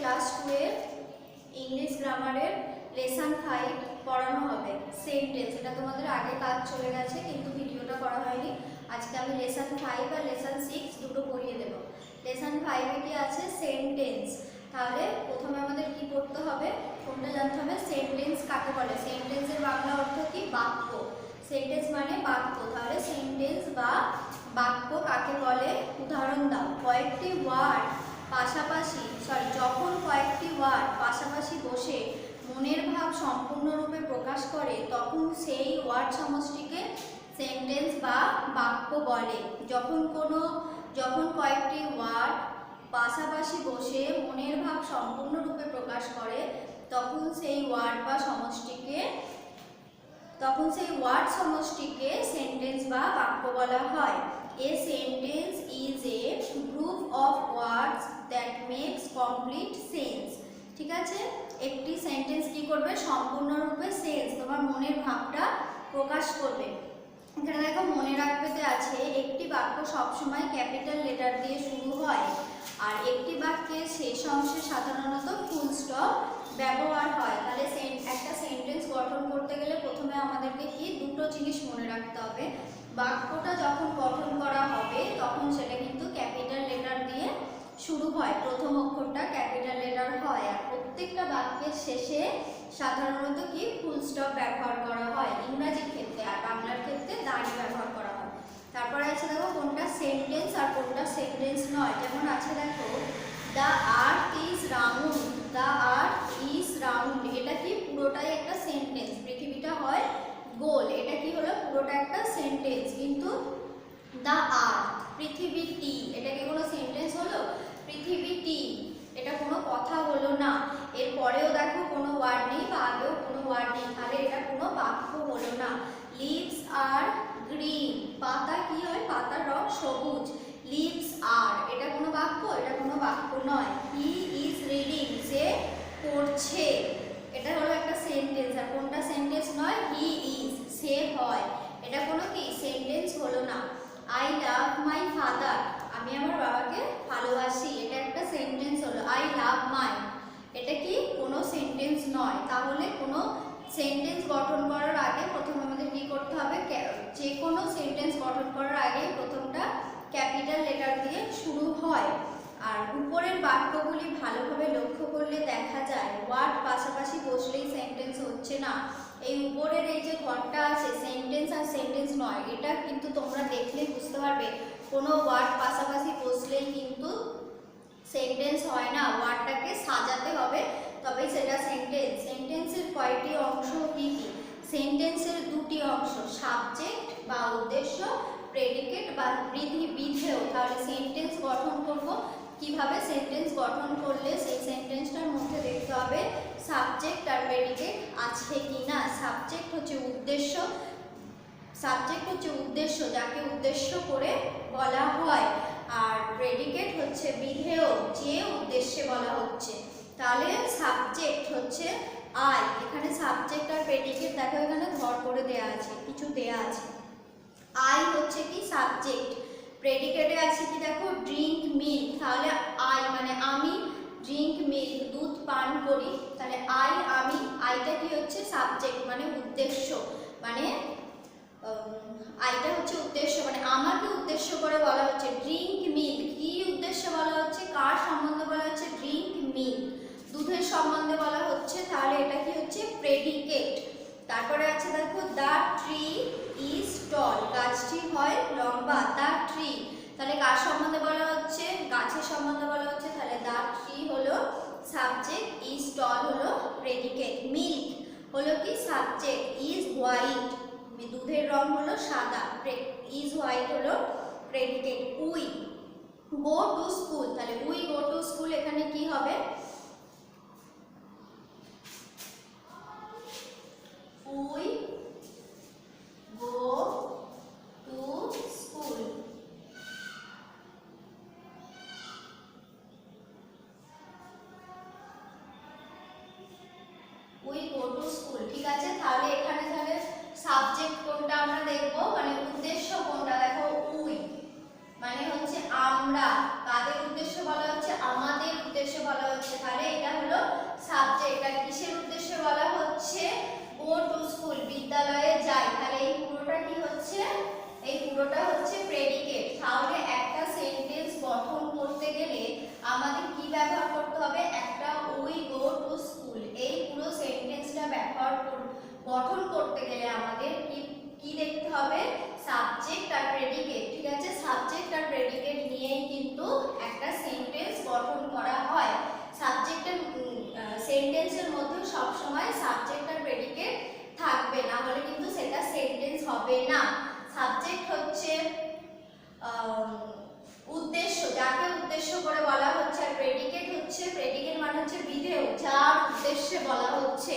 Class 2 এর English গ্রামারের lesson 5 পড়ানো হবে। সেন্টেন্স, এটা তোমাদের আগে কাজ চলে গেছে কিন্তু ভিডিওটা করা হয়নি। আজকে আমি লেসন 5 আর লেসন 6 দুটো পড়িয়ে দেব। লেসন 5 এ কি আছে? সেন্টেন্স। তাহলে প্রথমে আমাদের কি পড়তে হবে? কোনটা জানতে হবে? সেন্টেন্স কাকে বলে? সেন্টেন্সের বাংলা অর্থ কি? বাক্য। সেন্টেন্স মানে বাক্য। তাহলে সেন্টেন্স বা বাক্য কাকে বলে? উদাহরণ দাও। কয়েকটি ওয়ার্ড পাশাপাশি যখন কয়েকটি ওয়ার্ড পাশাপাশি বসে মনের ভাব সম্পূর্ণরূপে প্রকাশ করে তখন সেই ওয়ার্ড সমষ্টিকে সেন্টেন্স বা বাক্য বলে। যখন কয়েকটি ওয়ার্ড পাশাপাশি বসে মনের ভাব সম্পূর্ণরূপে প্রকাশ করে তখন সেই ওয়ার্ড সমষ্টিকে সেন্টেন্স বা বাক্য বলা হয়। A sentence is a group of words that makes complete sense. ঠিক আছে, একটি সেন্টেন্স কি করবে? সম্পূর্ণরূপে সেন্স, তোমার মনের ভাবটা প্রকাশ করবে। এখানে দেখো মনে রাখতে আছে একটি বাক্য সবসময় ক্যাপিটাল লেটার দিয়ে শুরু হয় আর একটি বাক্যের শেষ অংশে সাধারণত ফুল স্টপ ব্যবহার হয়। তাহলে একটা সেন্টেন্স গঠন করতে গেলে প্রথমে আমাদেরকে কি দুটো জিনিস মনে রাখতে হবে। বাক্যটা যখন গঠন করা হবে তখন সেটা কিন্তু ক্যাপিটাল লেটার দিয়ে শুরু হয়, প্রথম অক্ষরটা ক্যাপিটাল লেটার হয় আর প্রত্যেকটা বাক্যের শেষে সাধারণত কি ফুল স্টপ ব্যবহার করা হয় ইংরাজির ক্ষেত্রে, আর বাংলার ক্ষেত্রে দাঁড়ি ব্যবহার করা হয়। তারপরে আছে দেখো কোনটা সেন্টেন্স আর কোনটা সেন্টেন্স নয়। যেমন আছে দেখো the earth is round, the earth is round, এটা কি পুরোটাই একটা সেন্টেন্স। পৃথিবীটা হয় গোল, এটা কি হলো? পুরোটা একটা সেন্টেন্স। কিন্তু দ্য আর্থ, পৃথিবীটি, এটা কি কোনো সেন্টেন্স হলো? পৃথিবীটি, এটা কোনো কথা হলো না। এরপরেও দেখো কোনো ওয়ার্ড নেই বা আগেও কোনো ওয়ার্ড নেই, তাহলে এটা কোনো বাক্য হলো না। লিভস আর গ্রিন, পাতা কি হয়? পাতার রং সবুজ। লিভস আর, এটা কোনো বাক্য? এটা কোনো বাক্য নয়। হি ইজ রিডিং, সে পড়ছে, এটা হলো একটা সেন্টেন্স। আর কোনটা সেন্টেন্স নয়? হি ইজ, সে হয়, এটা কোনো কি সেন্টেন্স হলো না। আই লাভ মাই ফাদার, আমি আমার বাবাকে ভালোবাসি, এটা একটা সেন্টেন্স হলো। আই লাভ মাই, এটা কি কোনো সেন্টেন্স নয়। তাহলে কোনো সেন্টেন্স গঠন করার আগে প্রথমে আমাদের কি করতে হবে? যে কোনো সেন্টেন্স গঠন করার আগে প্রথমটা ক্যাপিটাল লেটার দিয়ে শুরু হয়। আর উপরের বাক্যগুলি ভালোভাবে লক্ষ্য করলে দেখা যায় ওয়ার্ড পাশাপাশি বসলেই সেন্টেন্স হচ্ছে না। এই উপরের এই যে ঘরটা আছে সেন্টেন্স আর সেন্টেন্স নয়, এটা কিন্তু তোমরা দেখলেই বুঝতে পারবে কোনো ওয়ার্ড পাশাপাশি বসলেই কিন্তু সেন্টেন্স হয় না, ওয়ার্ডটাকে সাজাতে হবে তবেই সেটা সেন্টেন্স। সেন্টেন্সের কয়টি অংশ কি কি? সেন্টেন্সের দুটি অংশ, সাবজেক্ট বা উদ্দেশ্য, প্রেডিকেট বা বিধেয়। তাহলে সেন্টেন্স গঠন করব কিভাবে? সেন্টেন্স গঠন করলে সেই সেন্টেন্সটার মধ্যে দেখতে হবে সাবজেক্ট আর প্রেডিকেট আছে কিনা। সাবজেক্ট হচ্ছে উদ্দেশ্য, যাকে উদ্দেশ্য করে বলা হয়, আর প্রেডিকেট হচ্ছে বিধেয়, যে উদ্দেশ্যে বলা হচ্ছে। তাহলে সাবজেক্ট হচ্ছে আই, এখানে সাবজেক্ট আর প্রেডিকেট দেখো এখানে ঘর করে দেয়া আছে, কিছু দেয়া আছে। আই হচ্ছে কি সাবজেক্ট, প্রেডিকেটে আছে কি দেখো ড্রিঙ্ক মিল্ক, তাহলে আই মানে আমি ড্রিঙ্ক মিল্ক, দুধ পান করি, তাহলে আই আমি, আইটা কি হচ্ছে সাবজেক্ট মানে উদ্দেশ্য, মানে আইটা হচ্ছে উদ্দেশ্য মানে আমাকে উদ্দেশ্য করে বলা হচ্ছে। ড্রিঙ্ক মিল্ক, কি উদ্দেশ্যে বলা হচ্ছে? কার সম্বন্ধে বলা হচ্ছে? ড্রিঙ্ক মিল্ক, দুধের সম্বন্ধে বলা হচ্ছে, তাহলে এটা কি হচ্ছে? প্রেডিকেট। তারপরে আছে দেখো দ্য ট্রি ইজ টল, গাছটি হয় লম্বা। দ্য ট্রি, তাহলে কার সম্বন্ধে বলা হচ্ছে? গাছের সম্বন্ধে বলা হচ্ছে, তাহলে দ্য ট্রি হলো সাবজেক্ট, ইজ টল হলো প্রেডিকেট। মিল্ক হলো কি সাবজেক্ট, ইজ হোয়াইট, দুধের রং হলো সাদা, ইজ হোয়াইট হলো predicate. We go to school, তাহলে উই গো টু স্কুল এখানে কি হবে? We go to school, we go to school, ঠিক আছে। তাহলে এখানে তাহলে সাবজেক্ট কোনটা আমরা দেখব, মানে উদ্দেশ্য কোনটা? দেখো উই মানে হচ্ছে আমরা, কাদের উদ্দেশ্য বলা হচ্ছে? আমাদের উদ্দেশ্য বলা হচ্ছে, তাহলে দুটোটা হচ্ছে প্রেডিকেট। তাহলে একটা সেন্টেন্স গঠন করতে গেলে আমাদের কি ব্যবহার করতে হবে? একটা উই গো টু স্কুল, এই পুরো সেন্টেন্সটা গঠন করতে গেলে আমাদের কি দেখতে হবে? সাবজেক্ট আর প্রেডিকেট। ঠিক আছে, সাবজেক্ট আর প্রেডিকেট নিয়েই কিন্তু একটা সেন্টেন্স গঠন করা হয়। সাবজেক্টের সেন্টেন্সের মধ্যে সবসময় সাবজেক্ট আর প্রেডিকেট থাকবে, না হলে কিন্তু সেটা সেন্টেন্স হবে না। সাবজেক্ট হচ্ছে উদ্দেশ্য, যাকে উদ্দেশ্য করে বলা হচ্ছে, আর প্রেডিকেট মানে হচ্ছে বিধেয়, যার উদ্দেশ্যে বলা হচ্ছে।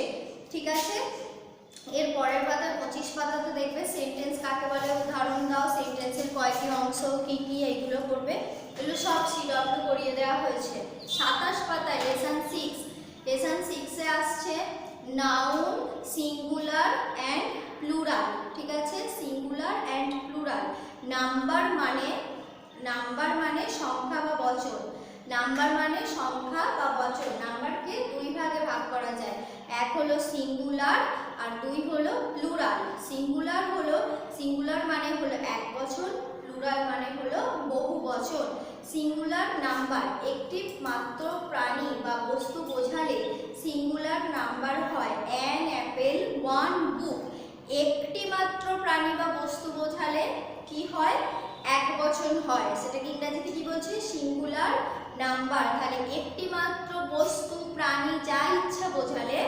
ঠিক আছে, এর পরের পাতা 25 পাতাতে দেখবে সেন্টেন্স কাকে বলে, উদাহরণ দাও, সেন্টেন্সের কয়টি অংশ কি কি এইগুলো করবে। এগুলো সব সিডব্লিউ করিয়ে দেওয়া হয়েছে। 27 পাতায় লেসন 6 এ আসছে নাউন সিঙ্গুলার অ্যান্ড প্লুরাল। ঠিক আছে, সিঙ্গুলার অ্যান্ড প্লুরাল। নাম্বার মানে সংখ্যা বা বচন। নাম্বার মানে সংখ্যা বা বচন। নাম্বারকে দুই ভাগে ভাগ করা যায়, এক হলো সিঙ্গুলার আর দুই হলো প্লুরাল। সিঙ্গুলার মানে হলো এক বচন, প্লুরাল মানে হলো বহু বচন। সিঙ্গুলার নাম্বার একটি মাত্র প্রাণী বা বস্তু বোঝালে সিঙ্গুলার নাম্বার হয় অ্যান অ্যাপেল, ওয়ান বুক। একটি মাত্র প্রাণী বা বস্তু বোঝালে কি হয়? এক বচন হয়। সেটাকে ইংরেজিতে কি বলছে? Singular number. তাহলে একটি মাত্র বস্তু, প্রাণী, যা ইচ্ছা বোঝালে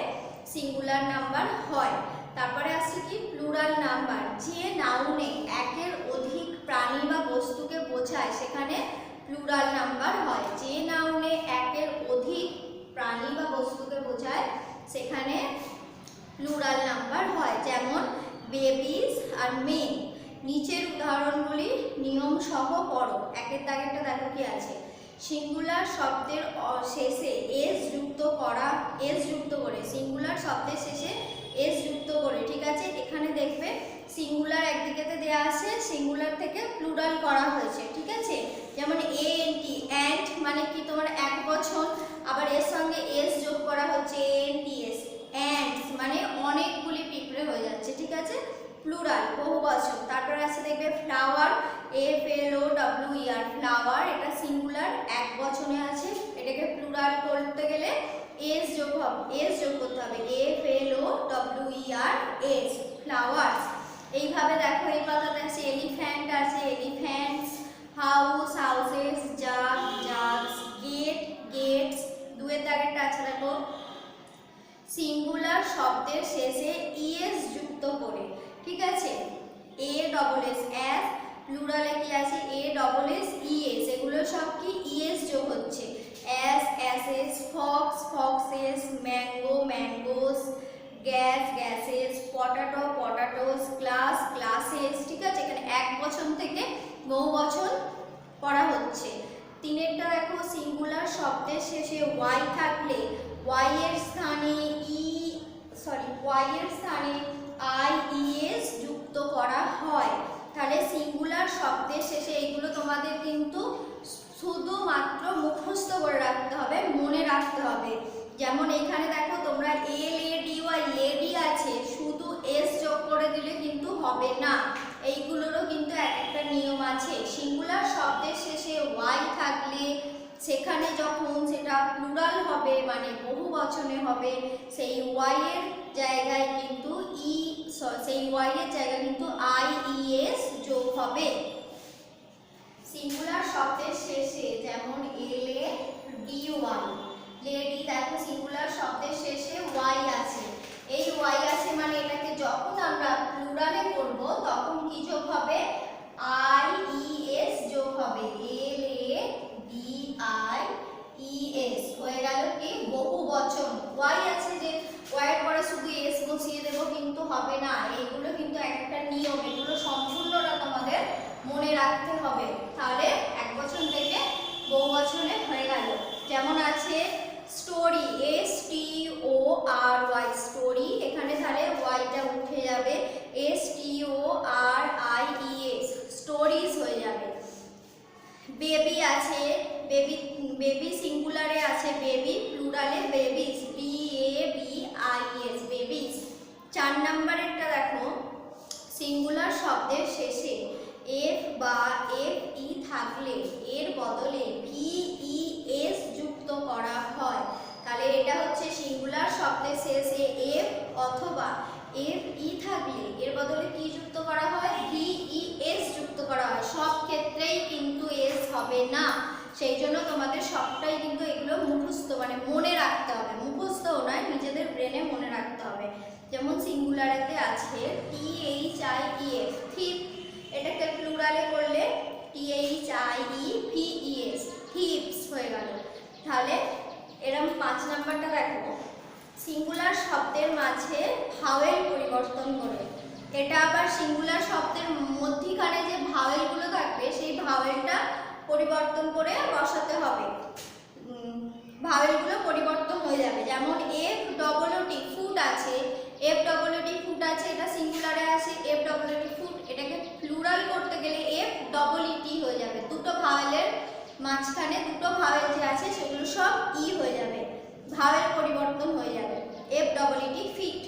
সিঙ্গুলার নাম্বার হয়। তারপরে আসছে কি? Plural number. যে নাউনে একের অধিক প্রাণী বা বস্তুকে বোঝায় সেখানে প্লুরাল নাম্বার হয়। যে নাউনে একের অধিক প্রাণী বা বস্তুকে বোঝায় সেখানে প্লুরাল নাম্বার হয়। যেমন বেবিজ আর মেন। নিচের উদাহরণগুলি নিয়ম সহ পড়ো। একের দাগেরটা দেখো কি আছে। সিঙ্গুলার শব্দের শেষে এস যুক্ত করে, সিঙ্গুলার শব্দের শেষে এস যুক্ত করে। ঠিক আছে, এখানে দেখবে সিঙ্গুলার একদিকেতে দেয়া আছে, সিঙ্গুলার থেকে প্লুরাল করা হয়েছে। ঠিক আছে, যেমন এএনটি, অ্যান্ট মানে কি? তোমার এক বচন, আবার এর সঙ্গে এস যোগ করা হচ্ছে, এএনটিএস। অ্যান্টস মানে অনেকগুলি পিঁপড়ে হয়ে যাচ্ছে। ঠিক আছে, প্লুরাল, বহু বচন। তারপরে আছে দেখবে ফ্লাওয়ার, FLOWER, ফ্লাওয়ার, এটা সিঙ্গুলার এক বচনে আছে, এটাকে প্লুরাল করতে গেলে এস যোগ করতে হবে, FLOWERS, ফ্লাওয়ার্স। এইভাবে দেখো এই পাতাতে আছে এলিফ্যান্ট আছে, এলিফ্যান্টস, হাউস, হাউসেস, জাগ, জাগস, গেট, গেটস। দুয়ের দাগেরটা আছে দেখো সিঙ্গুলার শব্দের শেষে ইএস যুক্ত করে। ঠিক আছে, ASS, প্লুরালে কি আছে? ASSES, এগুলো সব কি ইএস যোগ হচ্ছে। SSS, Fox, foxes, mango, mangoes, gas, gases, potato, potatoes, class, classes. ঠিক আছে, এখানে এক বচন থেকে বহু বচন পড়া হচ্ছে। তিনেরটা দেখো সিঙ্গুলার শব্দের শেষে ওয়াই থাকলে ওয়াই এর স্থানে IES যুক্ত করা হয়। তাহলে সিঙ্গুলার শব্দের শেষে এইগুলো তোমাদের কিন্তু শুধুমাত্র মুখস্থ করে রাখতে হবে, মনে রাখতে হবে। যেমন এখানে দেখো তোমরা LADY, লেডি আছে, শুধু এস যোগ করে দিলে কিন্তু হবে না। এইগুলোরও কিন্তু একটা নিয়ম আছে। সিঙ্গুলার শব্দের শেষে ওয়াই থাকলে সেখানে যখন সেটা প্লুরাল হবে মানে বহু বচনে হবে, সেই ওয়াই এর জায়গায় কিন্তু IES যোগ হবে। সিঙ্গুলার শব্দের শেষে যেমন LADY, লেডি, দেখো সিঙ্গুলার শব্দের শেষে ওয়াই আছে। এই ওয়াই আছে মানে এটাকে যখন আমরা প্লুরালে করব তখন কি যোগ হবে? IES যোগ হবে, LADIES। হয়ে গেল কি? বহু বচন। ওয়াই আছে যে ওয়াইয়ের পরে শুধু এস বসিয়ে দেব, কিন্তু হবে না। এইগুলো কিন্তু একটা নিয়ম, এগুলো সম্পূর্ণটা তোমাদের মনে রাখতে হবে, তাহলে এক বচন থেকে বহু বচনে হয়ে গেল। যেমন আছে স্টোরি, STORY, স্টোরি, এখানে তাহলে ওয়াইটা উঠে যাবে, STORIES, স্টোরিজ হয়ে যাবে। বেবি আছে, বেবি সিঙ্গুলারে আছে বেবি, প্লুরালে বেবিজ, BABIS, বেবিজ। 4 নম্বরেরটা দেখো সিঙ্গুলার শব্দের শেষে এফ বা এফ ই থাকলে এর বদলে ভি ই এস যুক্ত করা হয়। তাহলে এটা হচ্ছে সিঙ্গুলার শব্দের শেষে এফ অথবা এফ ই থাকলে এর বদলে কি যুক্ত করা হয়, ভি ই এস যুক্ত করা হয়। সব ক্ষেত্রেই কিন্তু এস হবে না, সেই জন্য তোমাদের সবটাই কিন্তু এগুলো মুখস্থ মানে মনে রাখতে হবে, মুখস্থও নয় নিজেদের ব্রেনে মনে রাখতে হবে। যেমন সিঙ্গুলারেতে আছে T H I E F, thief, এটাকে প্লুরালে করলে T H I E V E S, thieves হয়ে গেল। তাহলে এরকম 5 নাম্বারটা দেখো, সিঙ্গুলার শব্দের মাঝে ভাওয়েল পরিবর্তন করে। এটা আবার সিঙ্গুলার শব্দের মধ্যিখানে যে ভাওয়েলগুলো থাকবে সেই ভাওয়েলটা পরিবর্তন করে বসাতে হবে, ভাওয়েলগুলো পরিবর্তন হয়ে যাবে। যেমন F double O T, foot আছে, F double O T foot আছে, এটা সিঙ্গুলারে আছে F double O T foot, এটাকে প্লুরাল করতে গেলে এফ ডবল ই টি হয়ে যাবে। দুটো ভাওয়েলের মাঝখানে দুটো ভাওয়েল যে আছে সেগুলো সব ই হয়ে যাবে, ভাওয়েল পরিবর্তন হয়ে যাবে, F double E T feet.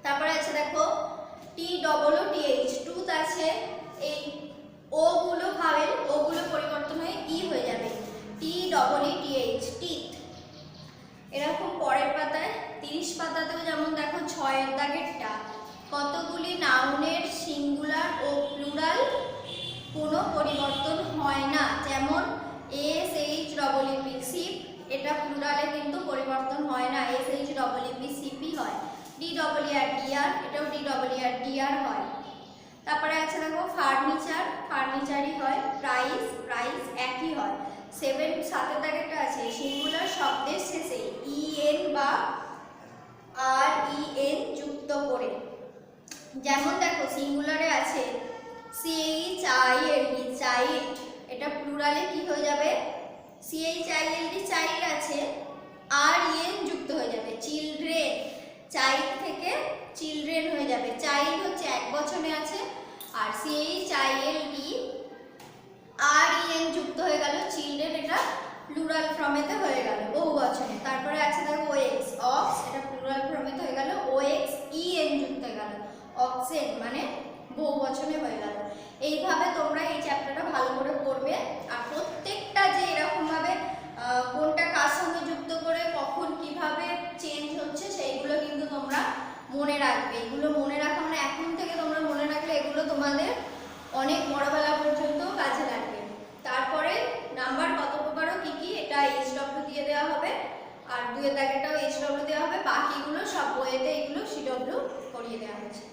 তারপরে আছে দেখো T double O T H, tooth আছে, এই ও গুলো ভাওয়েল, ও গুলো পরিবর্তন হয়ে ই হয়ে যাবে, T double E T H, teeth. এরকম পরের পাতায় 30 পাতাতেও যেমন দেখো 6 দাগেরটা, কতগুলি নাউনের সিঙ্গুলার ও প্লুরাল কোনো পরিবর্তন হয় না। যেমন S H double E P, sheep, এটা প্লুরালে কিন্তু পরিবর্তন হয় না, S H double E P CP হয়। ডি ডবল ই আর ডিআর, এটাও ডি ডবল ই আর ডিআর হয়। তারপরে আছে দেখো ফার্নিচার, ফার্নিচারই হয়। প্রাইস, প্রাইস একই হয়। 7 দাগেরটা আছে সিঙ্গুলার শব্দের শেষে ই এন বা আর ই এন যুক্ত করে। যেমন দেখো সিঙ্গুলারে আছে C H I L D, child, এটা প্লুরালে কি হয়ে যাবে, C H I L D child আছে, আর ই এন যুক্ত হয়ে যাবে, চিলড্রেন, চাইল্ড থেকে চিলড্রেন হয়ে যাবে। চাইল্ড হচ্ছে এক বচনে আছে, আর C H I L D R E N যুক্ত হয়ে গেল, চিলড্রেন এটা প্লুরাল ফর্মেতে হয়ে গেল, বহু বচনে। তারপরে আছে দেখো ওএক্স, অক্স, এটা প্লুরাল ফর্মেতে হয়ে গেল, ওএক্স ই এন যুক্ত হয়ে গেল, অক্সেন, মানে বহু বচনে হয়ে গেল। এইভাবে তোমরা এই চ্যাপ্টারটা ভালো করে পড়বে, আর প্রত্যেকটা যে এরকম ভাবে কোনটা কার সঙ্গে যুক্ত করে কখন কিভাবে চেঞ্জ হচ্ছে সেইগুলো কিন্তু তোমরা মনে রাখবে। এগুলো মনে রাখা মানে এখন থেকে তোমরা মনে রাখলে এগুলো তোমাদের অনেক বড়বেলা পর্যন্ত কাজে লাগবে। তারপরে নাম্বার কত প্রকারও কি কি এটা এইচডব্লিউ দিয়ে দেওয়া হবে, আর 2 দাগেরটাও এইচডব্লিউ দেওয়া হবে, বাকিগুলো সব বইয়েতে এগুলো সিডব্লিউ করিয়ে দেওয়া হয়েছে।